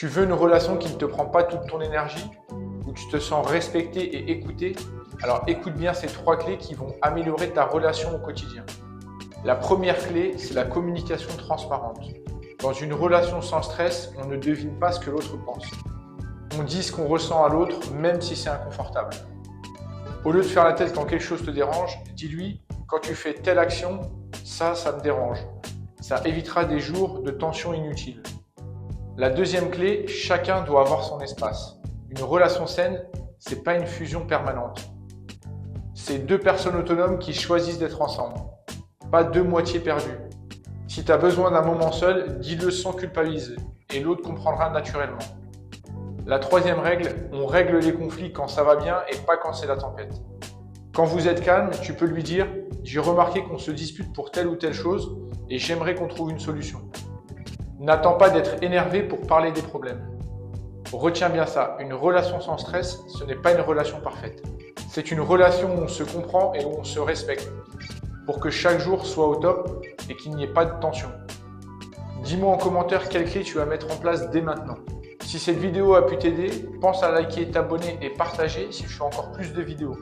Tu veux une relation qui ne te prend pas toute ton énergie, où tu te sens respecté et écouté? Alors écoute bien ces 3 clés qui vont améliorer ta relation au quotidien. La première clé, c'est la communication transparente. Dans une relation sans stress, on ne devine pas ce que l'autre pense. On dit ce qu'on ressent à l'autre, même si c'est inconfortable. Au lieu de faire la tête quand quelque chose te dérange, dis-lui, quand tu fais telle action, ça me dérange. Ça évitera des jours de tension inutile. La deuxième clé, chacun doit avoir son espace. Une relation saine, c'est pas une fusion permanente. C'est 2 personnes autonomes qui choisissent d'être ensemble, pas 2 moitiés perdues. Si tu as besoin d'un moment seul, dis-le sans culpabiliser, et l'autre comprendra naturellement. La troisième règle, on règle les conflits quand ça va bien et pas quand c'est la tempête. Quand vous êtes calme, tu peux lui dire « J'ai remarqué qu'on se dispute pour telle ou telle chose et j'aimerais qu'on trouve une solution ». N'attends pas d'être énervé pour parler des problèmes. Retiens bien ça, une relation sans stress, ce n'est pas une relation parfaite. C'est une relation où on se comprend et où on se respecte, pour que chaque jour soit au top et qu'il n'y ait pas de tension. Dis-moi en commentaire quelle clé tu vas mettre en place dès maintenant. Si cette vidéo a pu t'aider, pense à liker, t'abonner et partager si tu veux encore plus de vidéos.